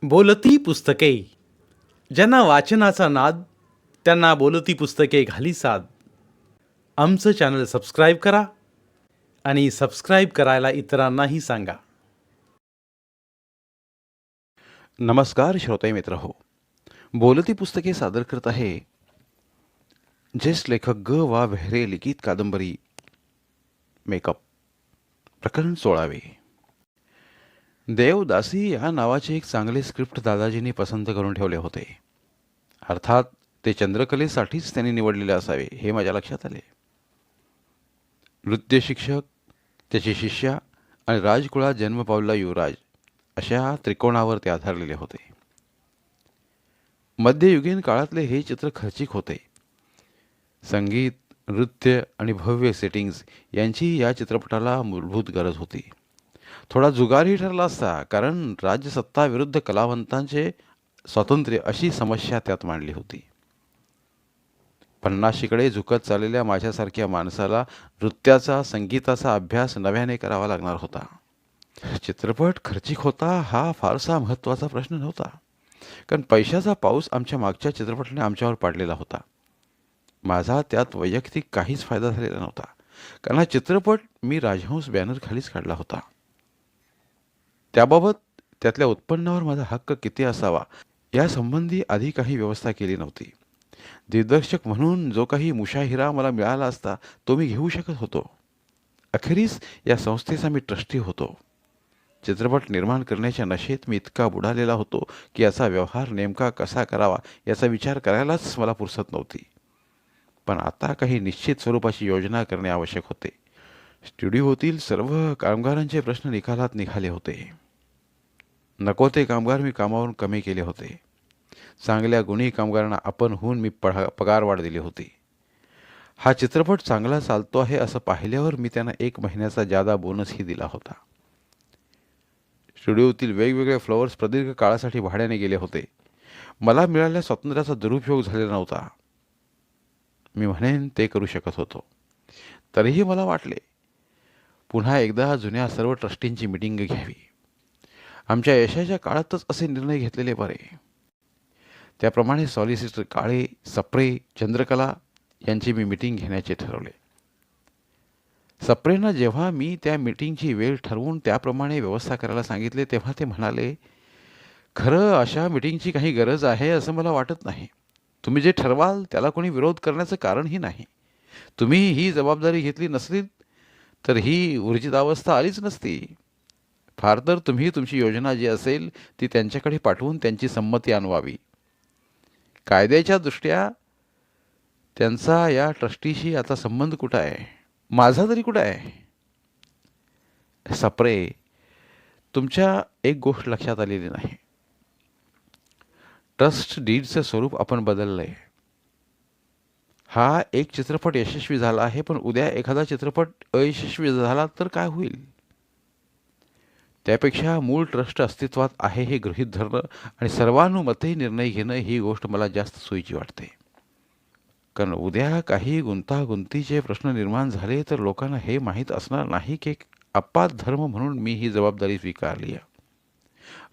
बोलती पुस्तके. ज्यांना वाचनाचा नाद, त्यांना बोलती पुस्तके घाली साद. आमचं चॅनल सबस्क्राईब करा आणि सबस्क्राईब करायला इतरांनाही सांगा. नमस्कार श्रोते मित्र हो. बोलती पुस्तके सादर करत आहे ज्येष्ठ लेखक ग वा वेहरे लिखित कादंबरी मेकअप, प्रकरण 16वे. देवदासी या नावाचे एक चांगले स्क्रिप्ट दादाजींनी पसंत करून ठेवले होते. अर्थात ते चंद्रकलेसाठीच त्यांनी निवडलेले असावे हे माझ्या लक्षात आले. नृत्य शिक्षक, त्याची शिष्या आणि राजकुळात जन्म पावलेला युवराज अशा त्रिकोणावर ते आधारलेले होते. मध्ययुगीन काळातले हे चित्र खर्चिक होते. संगीत, नृत्य आणि भव्य सेटिंग्ज यांची या चित्रपटाला मूलभूत गरज होती. थोडा जुगारही ठरला असता, कारण राज्यसत्ता विरुद्ध कलावंतांचे स्वातंत्र्य अशी समस्या त्यात मांडली होती. 50शीकडे झुकत चाललेल्या माझ्यासारख्या माणसाला नृत्याचा, संगीताचा अभ्यास नव्याने करावा लागणार होता. चित्रपट खर्चिक होता हा फारसा महत्त्वाचा प्रश्न नव्हता, कारण पैशाचा पाऊस आमच्या मागच्या चित्रपटाने आमच्यावर पाडलेला होता. माझा त्यात वैयक्तिक काहीच फायदा झालेला नव्हता, कारण हा चित्रपट मी राजहंस बॅनरखालीच काढला होता. त्याबाबत त्यातल्या उत्पन्नावर माझा हक्क किती असावा यासंबंधी आधी काही व्यवस्था केली नव्हती. दिग्दर्शक म्हणून जो काही मुशाहिरा मला मिळाला असता तो मी घेऊ शकत होतो. अखेरीस या संस्थेचा मी ट्रस्टी होतो. चित्रपट निर्माण करण्याच्या नशेत मी इतका बुडालेला होतो की याचा व्यवहार नेमका कसा करावा याचा विचार करायलाच मला फुरसत नव्हती. पण आता काही निश्चित स्वरूपाची योजना करणे आवश्यक होते. स्टुडिओतील सर्व कामगारांचे प्रश्न निकालात निघाले होते. नको ते कामगार मी कामावरून कमी केले होते. चांगल्या गुणी कामगारांना आपण होऊन मी पगारवाढ दिली होती. हा चित्रपट चांगला चालतो आहे असं पाहिल्यावर मी त्यांना 1 महिन्याचा जादा बोनसही दिला होता. स्टुडिओतील वेगवेगळे फ्लोअर्स प्रदीर्घ काळासाठी भाड्याने गेले होते. मला मिळालेल्या स्वातंत्र्याचा दुरुपयोग झालेला नव्हता. मी म्हणेन ते करू शकत होतो. तरीही मला वाटले पुन्हा एकदा जुन्या सर्व ट्रस्टींची मीटिंग घ्यावी. आमच्या यशाच्या काळातच असे निर्णय घेतलेले बरे. त्याप्रमाणे सॉलिसिटर काळे, सप्रे, चंद्रकला यांची मी मीटिंग घेण्याचे ठरवले. सप्रेंना जेव्हा मी त्या मीटिंगची वेळ ठरवून त्याप्रमाणे व्यवस्था करायला सांगितले तेव्हा ते म्हणाले, खरं अशा मीटिंगची काही गरज आहे असं मला वाटत नाही. तुम्ही जे ठरवाल त्याला कोणी विरोध करण्याचं कारणही नाही. तुम्ही ही जबाबदारी घेतली नसली तर ही ऊर्जितावस्था आलीच नसती. फार तर तुम्ही तुमची योजना जी असेल ती त्यांच्याकडे पाठवून त्यांची संमती आणवावी. कायद्याच्या दृष्ट्या त्यांचा या ट्रस्टीशी आता संबंध कुठं आहे? माझा तरी कुठं आहे? सप्रे, तुमच्या एक गोष्ट लक्षात आलेली नाही. ट्रस्ट डीडचं स्वरूप आपण बदललं आहे. हा एक चित्रपट यशस्वी झाला आहे, पण उद्या एखादा चित्रपट अयशस्वी झाला तर काय होईल? त्यापेक्षा मूळ ट्रस्ट अस्तित्वात आहे हे गृहीत धरणं आणि सर्वानुमते निर्णय घेणं ही गोष्ट मला जास्त सोयीची वाटते. कारण उद्या काही गुंतागुंतीचे प्रश्न निर्माण झाले तर लोकांना हे माहीत असणार नाही की एक अपात धर्म म्हणून मी ही जबाबदारी स्वीकारली आहे.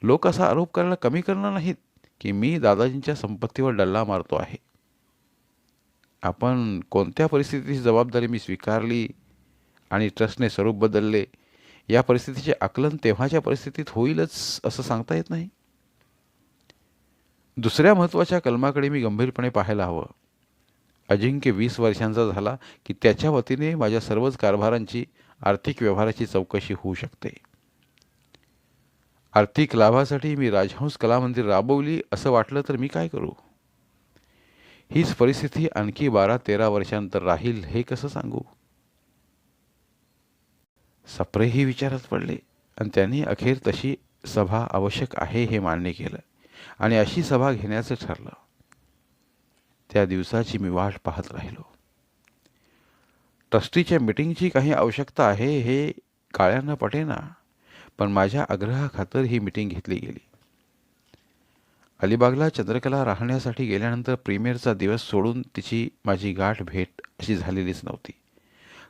लोक असा आरोप करायला कमी करणार नाहीत की मी दादाजींच्या संपत्तीवर डल्ला मारतो आहे. आपण कोणत्या परिस्थितीची जबाबदारी मी स्वीकारली आणि ट्रस्टने स्वरूप बदलले या परिस्थितीचे आकलन तेव्हाच्या परिस्थितीत होईलच असं सांगता येत नाही. दुसऱ्या महत्त्वाच्या कलमाकडे मी गंभीरपणे पाहायला हवं. अजिंक्य 20 वर्षांचा झाला की त्याच्या वतीने माझ्या सर्वच कारभारांची, आर्थिक व्यवहाराची चौकशी होऊ शकते. आर्थिक लाभासाठी मी राजहंस कलामंदिर राबवली असं वाटलं तर मी काय करू? हीच परिस्थिती आणखी 12-13 वर्षांतर राहील हे कसं सांगू? सप्रेही विचारात पडले आणि त्यांनी अखेर तशी सभा आवश्यक आहे हे मान्य केलं आणि अशी सभा घेण्याचं ठरलं. त्या दिवसाची मी वाट पाहत राहिलो. ट्रस्टीच्या मीटिंगची काही आवश्यकता आहे हे काळ्यांना पटेना, पण माझ्या आग्रहाखातर ही मीटिंग घेतली गेली. अलिबागला चंद्रकला राहण्यासाठी गेल्यानंतर प्रीमियरचा दिवस सोडून तिची माझी गाठ भेट अशी झालेलीच नव्हती.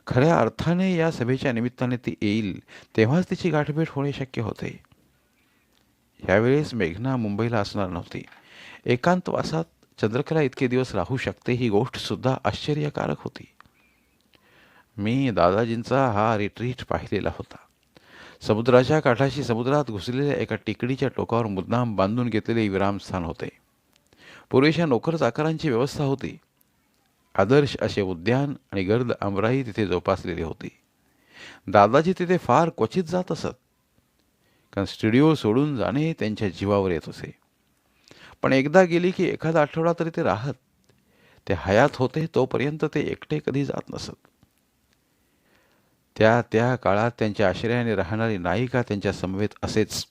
खऱ्या अर्थाने या सभेच्या निमित्ताने ती येईल तेव्हाच तिची गाठभेट होणे शक्य होते. ह्यावेळेस मेघना मुंबईला असणार नव्हती. एकांतवासात चंद्रकला इतके दिवस राहू शकते ही गोष्टसुद्धा आश्चर्यकारक होती. मी दादाजींचा हा रिट्रीट पाहिलेला होता. समुद्राच्या काठाशी समुद्रात घुसलेल्या एका टेकडीच्या टोकावर मुद्दाम बांधून घेतलेले विरामस्थान होते. पुरेशा नोकर चाकरांची व्यवस्था होती. आदर्श असे उद्यान आणि गर्द आमराई तिथे जोपासलेली होती. दादाजी तिथे फार क्वचित जात असत, कारण स्टुडिओ सोडून जाणे त्यांच्या जीवावर येत असे. पण एकदा गेली की एखादा आठवडा तरी ते राहत. ते हयात होते तोपर्यंत ते एकटे कधी जात नसत. त्या त्या काळात त्यांच्या आश्रयाने राहणारी नायिका त्यांच्या समवेत असेच.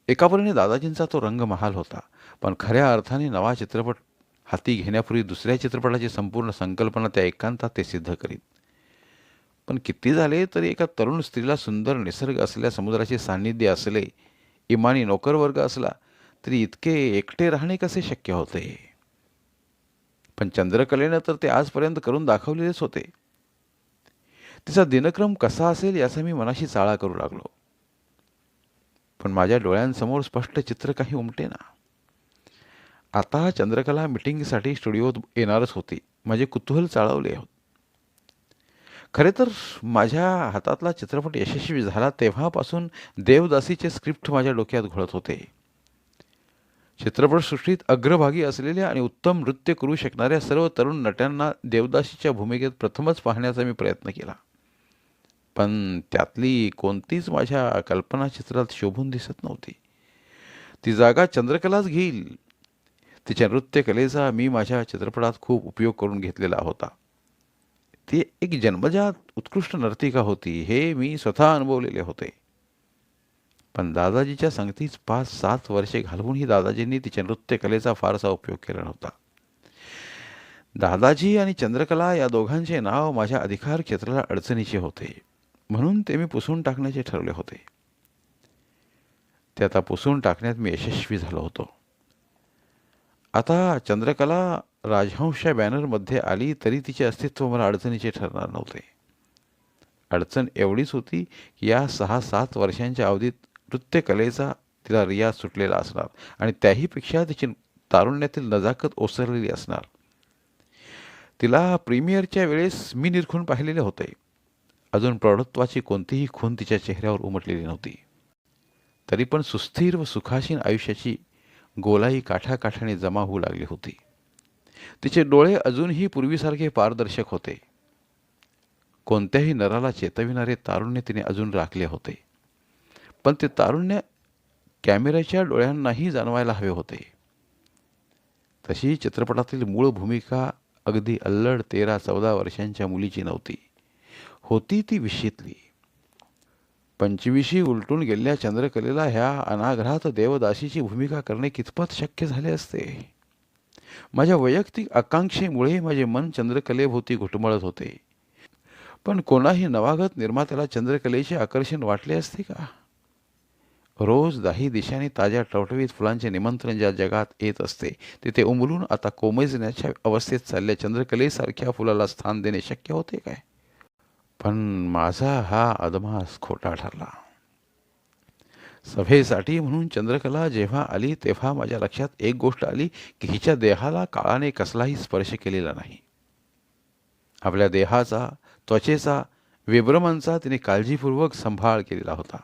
एकापरीने दादाजींचा तो रंगमहाल होता, पण खऱ्या अर्थाने नवा चित्रपट हाती घेण्यापूर्वी दुसऱ्या चित्रपटाची संपूर्ण संकल्पना त्या एकांतात ते सिद्ध करीत. पण किती झाले तरी एका तरुण स्त्रीला सुंदर निसर्ग असलेल्या समुद्राचे सान्निध्य असले, इमानी नोकरवर्ग असला, तरी इतके एकटे राहणे कसे शक्य होते? पण चंद्रकलेनं तर ते आजपर्यंत करून दाखवलेलेच होते. तिचा दिनक्रम कसा असेल याचा मी मनाशी चाळा करू लागलो. पण माझ्या डोळ्यांसमोर स्पष्ट चित्र काही उमटेना. आता चंद्रकला मिटिंगसाठी स्टुडिओत येणारच होती. माझे कुतूहल चाळवले होते. खरे तर माझ्या हातातला चित्रपट यशस्वी झाला तेव्हापासून देवदासीचे स्क्रिप्ट माझ्या डोक्यात घोळत होते. चित्रपटसृष्टीत अग्रभागी असलेल्या आणि उत्तम नृत्य करू शकणाऱ्या सर्व तरुण नट्यांना देवदासीच्या भूमिकेत प्रथमच पाहण्याचा मी प्रयत्न केला. पण त्यातली कोणतीच माझ्या कल्पनाचित्रात शोभून दिसत नव्हती. ती जागा चंद्रकलाच घेईल. तिच्या नृत्यकलेचा मी माझ्या चित्रपटात खूप उपयोग करून घेतलेला होता. ती एक जन्मजात उत्कृष्ट नर्तिका होती, हे मी स्वतः अनुभवलेले होते. पण दादाजीच्या संगतीच 5-7 वर्षे घालवूनही दादाजींनी तिच्या नृत्यकलेचा फारसा उपयोग केला नव्हता. दादाजी आणि चंद्रकला या दोघांचे नाव माझ्या अधिकार क्षेत्राला अडचणीचे होते, म्हणून ते मी पुसून टाकण्याचे ठरवले होते. ते आता पुसून टाकण्यात मी यशस्वी झालो होतो. आता चंद्रकला राजहंसच्या बॅनरमध्ये आली तरी तिचे अस्तित्व मला अडचणीचे ठरणार नव्हते. अडचण एवढीच होती की या 6-7 वर्षांच्या अवधीत नृत्यकलेचा तिला रियाज सुटलेला असणार आणि त्याहीपेक्षा तिची तारुण्यातील नजाकत ओसरलेली असणार. तिला प्रीमियरच्या वेळेस मी निरखून पाहिलेले होते. अजून प्रौढत्वाची कोणतीही खून तिच्या चेहऱ्यावर उमटलेली नव्हती. तरी पण सुस्थिर व सुखासीन आयुष्याची गोलाई काठाकाठाने जमा होऊ लागली होती. तिचे डोळे अजूनही पूर्वीसारखे पारदर्शक होते. कोणत्याही नराला चेतविणारे तारुण्य तिने अजून राखले होते. पण ते तारुण्य कॅमेऱ्याच्या डोळ्यांनाही जाणवायला हवे होते. तशी चित्रपटातील मूळ भूमिका अगदी अल्लड 13-14 वर्षांच्या मुलीची नव्हती. होती ती 20शीतली. 25शी उलटून गेलेल्या चंद्रकलेला ह्या अनाघ्रात देवदासीची भूमिका करणे कितपत शक्य झाले असते? माझ्या वैयक्तिक आकांक्षेमुळे माझे मन चंद्रकलेभोवती घुटमळत होते. पण कोणाही नवागत निर्मात्याला चंद्रकलेचे आकर्षण वाटले असते का? रोज 10 दिशांनी ताज्या टवटवीत फुलांचे निमंत्रण ज्या जगात येत असते, तिथे उमलून आता कोमेजण्याच्या अवस्थेत चालल्या चंद्रकलेसारख्या फुलाला स्थान देणे शक्य होते काय? पण माझा हा अदमास खोटा ठरला. सभेसाठी म्हणून चंद्रकला जेव्हा आली तेव्हा माझ्या लक्षात एक गोष्ट आली की हिच्या देहाला काळाने कसलाही स्पर्श केलेला नाही. आपल्या देहाचा, त्वचेचा, विभ्रमांचा तिने काळजीपूर्वक सांभाळ केलेला होता.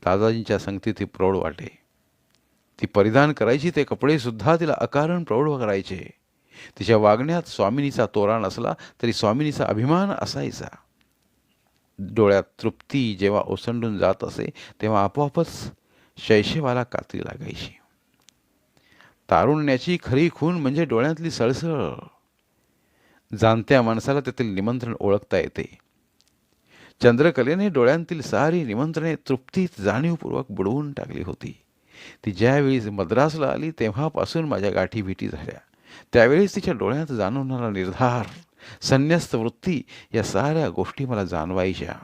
दादाजींच्या संगतीत ती प्रौढ वाटे. ती परिधान करायची ते कपडे सुद्धा तिला अकारण प्रौढ करायचे. तिच्या वागण्यात स्वामिनीचा तोरा नसला तरी स्वामिनीचा अभिमान असायचा. डोळ्यात तृप्ती जेव्हा ओसंडून जात असे तेव्हा आपोआपच शैशवाला कात्री लागायची. तारुण्याची खरी खून म्हणजे डोळ्यातली सळसळ. जाणत्या माणसाला त्यातील निमंत्रण ओळखता येते. चंद्रकलेने डोळ्यांतील सारी निमंत्रणे तृप्तीत जाणीवपूर्वक बुडवून टाकली होती. ती ज्यावेळी मद्रासला आली तेव्हापासून माझ्या गाठीभेटी झाल्या. त्यावेळेस तिच्या डोळ्यात जाणवणारा निर्धार, संन्यस्त वृत्ती या साऱ्या गोष्टी मला जाणवायच्या.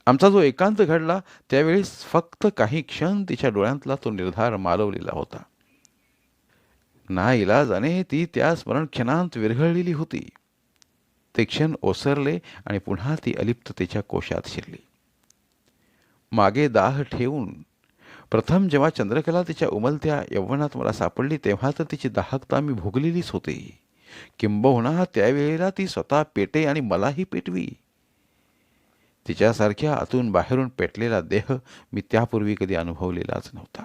आमचा जो एकांत घडला त्यावेळेस फक्त काही क्षण तिच्या डोळ्यांतला तो निर्धार मालवलेला होता. नाईलाजाने ती त्या स्मरणक्षणांत विरघळलेली होती. ते क्षण ओसरले आणि पुन्हा ती अलिप्ततेच्या कोशात शिरली. मागे दाह ठेवून प्रथम जेव्हा चंद्रकला तिच्या उमलत्या यौवनात मला सापडली तेव्हा तर तिची दाहकता मी भोगलेलीच होती. किंबहुना त्यावेळेला ती स्वतः पेटे आणि मलाही पेटवी. तिच्यासारख्या आतून बाहेरून पेटलेला देह मी त्यापूर्वी कधी अनुभवलेलाच नव्हता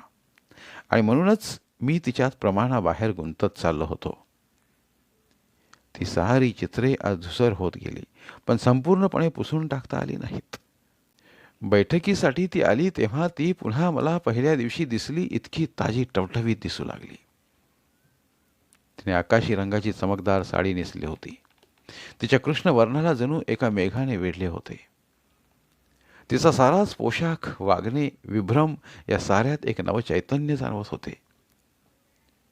आणि म्हणूनच मी तिच्यात प्रमाणाबाहेर गुंतत चाललो होतो. ती सारी चित्रे आज धुसर होत गेली, पण संपूर्णपणे पुसून टाकता आली नाहीत. बैठकीसाठी ती आली तेव्हा ती पुन्हा मला पहिल्या दिवशी दिसली इतकी ताजी टवटवीत दिसू लागली. तिने आकाशी रंगाची चमकदार साडी नेसली होती. तिच्या कृष्ण वर्णाला जणू एका मेघाने वेढले होते. तिचा साराच पोशाख, वागणे, विभ्रम या साऱ्यात एक नवचैतन्य जाणवत होते.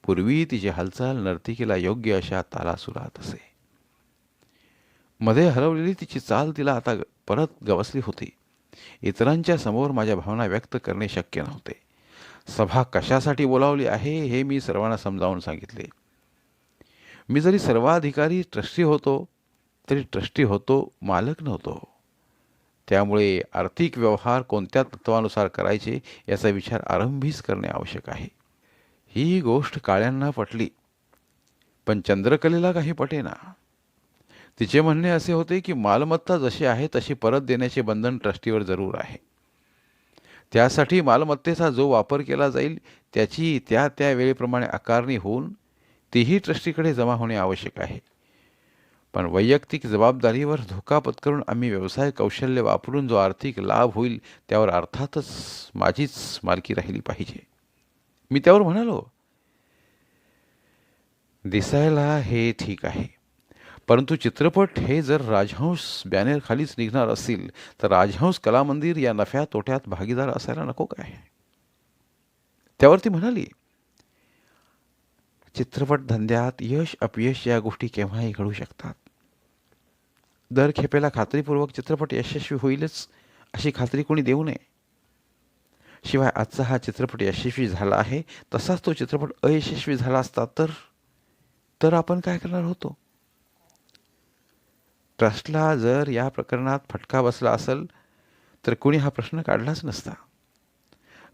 पूर्वी तिची हालचाल नर्तिकेला योग्य अशा तालासुरात असे. मध्ये हरवलेली तिची चाल तिला आता परत गवसली होती. इतरांच्या समोर माझ्या भावना व्यक्त करणे शक्य नव्हते. सभा कशासाठी बोलावली आहे हे मी सर्वांना समजावून सांगितले. मी जरी सर्वाधिकारी ट्रस्टी होतो तरी ट्रस्टी होतो, मालक नव्हतो. त्यामुळे आर्थिक व्यवहार कोणत्या तत्वानुसार करायचे याचा विचार आरंभीच करणे आवश्यक आहे. ही गोष्ट काळ्यांना पटली, पण चंद्रकलेला काही पटेना. तिचे म्हणणे असे होते की मालमत्ता जशी आहे तशी परत देण्याचे बंधन ट्रस्टीवर जरूर आहे. त्यासाठी मालमत्तेचा जो वापर केला जाईल त्याची त्या त्या वेळेप्रमाणे आकारणी होऊन तीही ट्रस्टीकडे जमा होणे आवश्यक आहे. पण वैयक्तिक जबाबदारीवर धोका पत्करून आम्ही व्यवसाय कौशल्य वापरून जो आर्थिक लाभ होईल त्यावर अर्थातच माझीच मालकी राहिली पाहिजे. मी त्यावर म्हणालो, दिसायला हे ठीक आहे, परंतु चित्रपट हे जर राजहंस बॅनर खालीच निघणार असतील तर राजहंस कला मंदिर या नफ्या तोट्यात भागीदार असायला नको काय? त्यावर ती म्हणाली, चित्रपट धंद्यात यश अपयश या गोष्टी केव्हाही घडू शकतात. दर खेपेला खात्रीपूर्वक चित्रपट यशस्वी होईलच अशी खात्री कोणी देऊ नये. शिवाय आजचा हा चित्रपट यशस्वी झाला आहे तसाच तो चित्रपट अयशस्वी झाला असता तर आपण काय करणार होतो? ट्रस्टला जर या प्रकरणात फटका बसला असेल तर कोणी हा प्रश्न काढलाच नसता.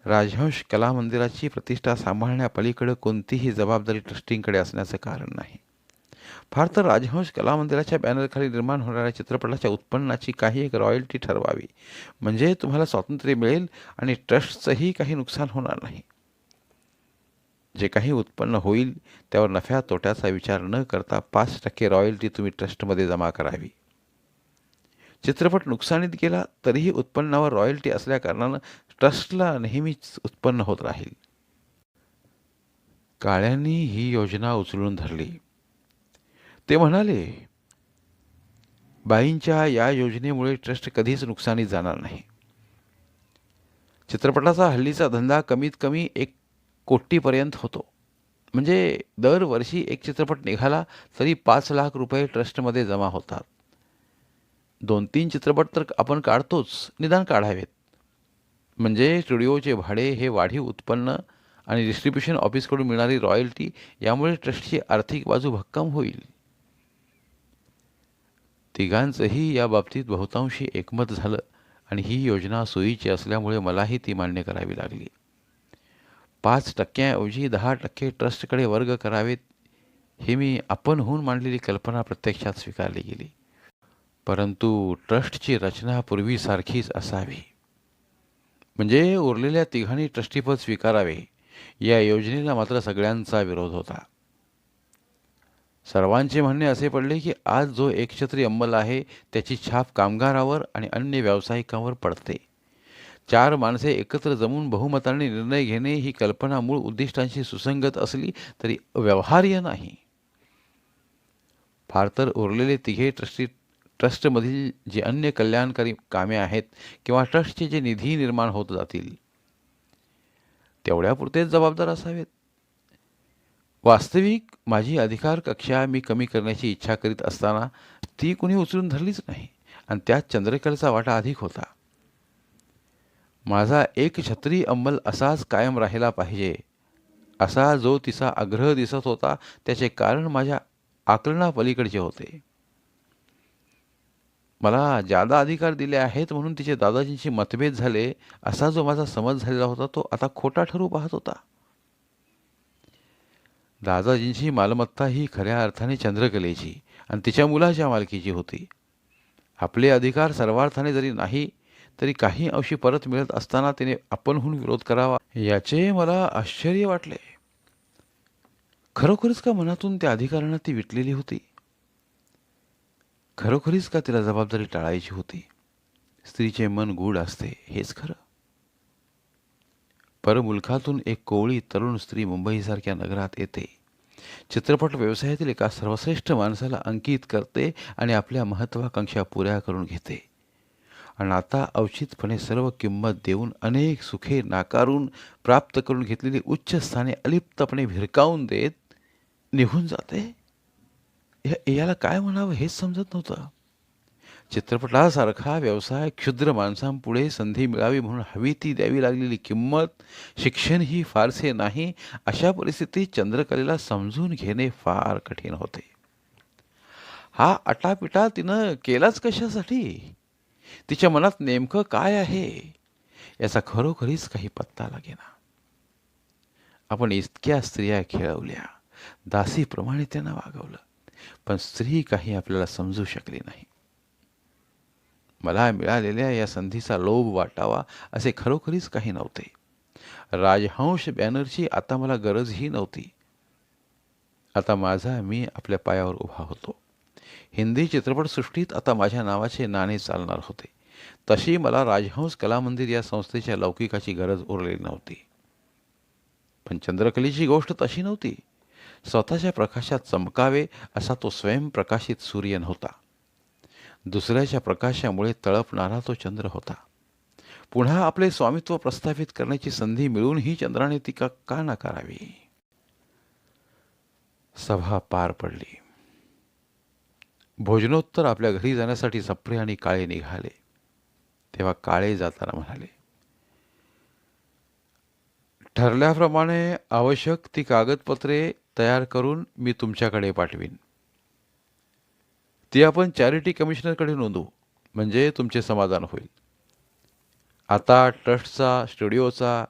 राजहंस कला मंदिराची प्रतिष्ठा सांभाळण्यापलीकडे कोणतीही जबाबदारी ट्रस्टींकडे असण्याचं कारण नाही. फार तर राजहंस कला मंदिराच्या बॅनरखाली निर्माण होणाऱ्या चित्रपटाच्या उत्पन्नाची काही एक रॉयल्टी ठरवावी, म्हणजे तुम्हाला स्वातंत्र्य मिळेल आणि ट्रस्टचंही काही नुकसान होणार नाही. जे काही उत्पन्न होईल त्यावर नफ्या तोट्याचा विचार न करता 5% रॉयल्टी तुम्ही ट्रस्टमध्ये जमा करावी. चित्रपट नुकसानीत गेला तरीही उत्पन्नावर रॉयल्टी असल्याकारणानं ट्रस्टला नेहमीच उत्पन्न होत राहील. काळ्यांनी ही योजना उचलून धरली. ते म्हणाले, बाईंच्या या योजनेमुळे ट्रस्ट कधीच नुकसानीत जाणार नाही. चित्रपटाचा हल्लीचा धंदा कमीत कमी 1 कोटीपर्यंत होतो. म्हणजे दरवर्षी एक चित्रपट निघाला तरी 5 लाख रुपये ट्रस्टमध्ये जमा होतात. 2-3 चित्रपट तर आपण काढतोच, निदान काढावेत. म्हणजे स्टुडिओचे भाडे, हे वाढीव उत्पन्न आणि डिस्ट्रीब्युशन ऑफिसकडून मिळणारी रॉयल्टी यामुळे ट्रस्टची आर्थिक बाजू भक्कम होईल. तिघांचंही या बाबतीत बहुतांशी एकमत झालं आणि ही योजना सोयीची असल्यामुळे मलाही ती मान्य करावी लागली. 5% ऐवजी 10% ट्रस्टकडे वर्ग करावेत ही मी आपणहून मांडलेली कल्पना प्रत्यक्षात स्वीकारली गेली. परंतु ट्रस्टची रचना पूर्वीसारखीच असावी. म्हणजे उरलेल्या तिघांनी ट्रस्टीपद स्वीकारावे या योजनेला मात्र सगळ्यांचा विरोध होता. सर्वांचे म्हणणे असे पडले की आज जो एकछत्री अंमल आहे त्याची छाप कामगारावर आणि अन्य व्यावसायिकांवर पडते. 4 माणसे एकत्र जमून बहुमताने निर्णय घेणे ही कल्पना मूळ उद्दिष्टांशी सुसंगत असली तरी व्यवहार्य नाही. फार तर उरलेले तिघे ट्रस्टमधील जी अन्य कल्याणकारी कामे आहेत किंवा ट्रस्टचे जे निधी निर्माण होत जातील तेवढ्यापुरतेच जबाबदार असावेत. वास्तविक माझी अधिकार कक्षा मी कमी करण्याची इच्छा करीत असताना ती कुणी उचलून धरलीच नाही आणि त्यात चंद्रकलेचा वाटा अधिक होता. माझा एकछत्री अंमल असाच कायम राहिला पाहिजे असा जो तिचा आग्रह दिसत होता त्याचे कारण माझ्या आकलनापलीकडचे होते. मला जादा अधिकार दिले आहेत म्हणून तिचे दादाजींशी मतभेद झाले असा जो माझा समज झालेला होता तो आता खोटा ठरू पाहत होता. दादाजींची मालमत्ता ही खऱ्या अर्थाने चंद्रकलेची आणि तिच्या मुलाच्या मालकीची होती. आपले अधिकार सर्वार्थाने जरी नाही तरी काही अंशी परत मिळत असताना तिने आपणहून विरोध करावा याचे मला आश्चर्य वाटले. खरोखरच का मनातून त्या अधिकारांना ती विटलेली होती? खरोखरीच का तिला जबाबदारी टाळायची होती? स्त्रीचे मन गूढ असते हेच खरं. परमुलखातून एक कोवळी तरुण स्त्री मुंबईसारख्या नगरात येते, चित्रपट व्यवसायातील एका सर्वश्रेष्ठ माणसाला अंकित करते आणि आपल्या महत्वाकांक्षा पुऱ्या करून घेते. आणि आता अवचितपणे सर्व किंमत देऊन अनेक सुखे नाकारून प्राप्त करून घेतलेली उच्च स्थाने अलिप्तपणे भिरकावून देत निघून जाते. याला काय म्हणावं हेच समजत नव्हतं. चित्रपटासारखा व्यवसाय क्षुद्र माणसांपुढे संधी मिळावी म्हणून हवी ती द्यावी लागलेली किंमत, शिक्षण ही फारसे नाही, अशा परिस्थितीत चंद्रकलेला समजून घेणे फार कठीण होते. हा अटापिटा तिनं केलाच कशासाठी? तिच्या मनात नेमकं काय आहे याचा खरोखरीच काही पत्ता लागेना. आपण इतक्या स्त्रिया खेळवल्या, दासीप्रमाणे त्यांना वागवलं, पण स्त्री काही आपल्याला समजू शकली नाही. मला मिळालेल्या या संधीचा लोभ वाटावा असे खरोखरीच काही नव्हते. राजहंस बॅनरची आता मला गरजही नव्हती. आता माझा मी आपल्या पायावर उभा होतो. हिंदी चित्रपटसृष्टीत आता माझ्या नावाचे नाणे चालणार होते. तशी मला राजहंस कलामंदिर या संस्थेच्या लौकिकाची गरज उरलेली नव्हती. पण चंद्रकलेची गोष्ट तशी नव्हती. स्वतःच्या प्रकाशात चमकावे असा तो स्वयंप्रकाशित सूर्य नव्हता. दुसऱ्याच्या प्रकाशामुळे तळपणारा तो चंद्र होता. पुन्हा आपले स्वामित्व प्रस्थापित करण्याची संधी मिळूनही चंद्राने ती का नाकारावी? सभा पार पडली. भोजनोत्तर आपल्या घरी जाण्यासाठी सप्रे आणि काळे निघाले. तेव्हा काळे जाताना म्हणाले, ठरल्याप्रमाणे आवश्यक ती कागदपत्रे तयार करून मी तुमच्याकडे पाठवीन. ती आपण चॅरिटी कमिशनरकडे नोंदवू म्हणजे तुमचे समाधान होईल. आता ट्रस्टचा, स्टुडिओचा,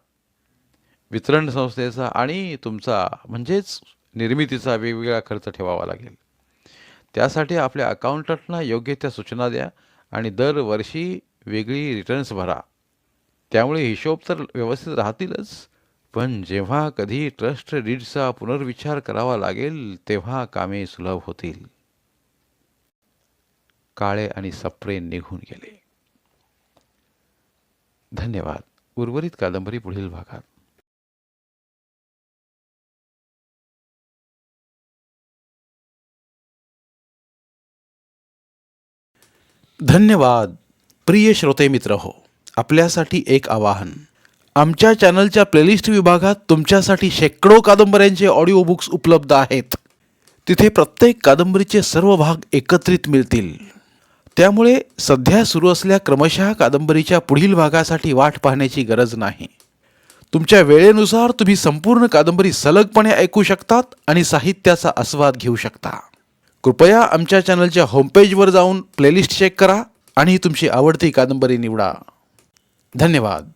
वितरण संस्थेचा आणि तुमचा म्हणजेच निर्मितीचा वेगवेगळा खर्च ठेवावा लागेल. त्यासाठी आपल्या अकाउंटंटना योग्य त्या सूचना द्या आणि दरवर्षी वेगळी रिटर्न्स भरा. त्यामुळे हिशोब तर व्यवस्थित राहतीलच, पण जेव्हा कधी ट्रस्ट डीडचा पुनर्विचार करावा लागेल तेव्हा कामे सुलभ होतील. काळे आणि सप्रे निघून गेले. धन्यवाद. उर्वरित कादंबरी पुढील भागात. धन्यवाद. प्रिय श्रोते मित्र हो, आपल्यासाठी एक आवाहन. आमच्या चॅनलच्या प्लेलिस्ट विभागात तुमच्यासाठी शेकडो कादंबऱ्यांचे ऑडिओ बुक्स उपलब्ध आहेत. तिथे प्रत्येक कादंबरीचे सर्व भाग एकत्रित मिळतील. त्यामुळे सध्या सुरू असलेल्या क्रमशः कादंबरीच्या पुढील भागासाठी वाट पाहण्याची गरज नाही. तुमच्या वेळेनुसार तुम्ही संपूर्ण कादंबरी सलगपणे ऐकू शकतात आणि साहित्याचा आस्वाद घेऊ शकता. कृपया आमच्या चॅनलच्या होमपेजवर जाऊन प्लेलिस्ट चेक करा आणि तुमची आवडती कादंबरी निवडा. धन्यवाद.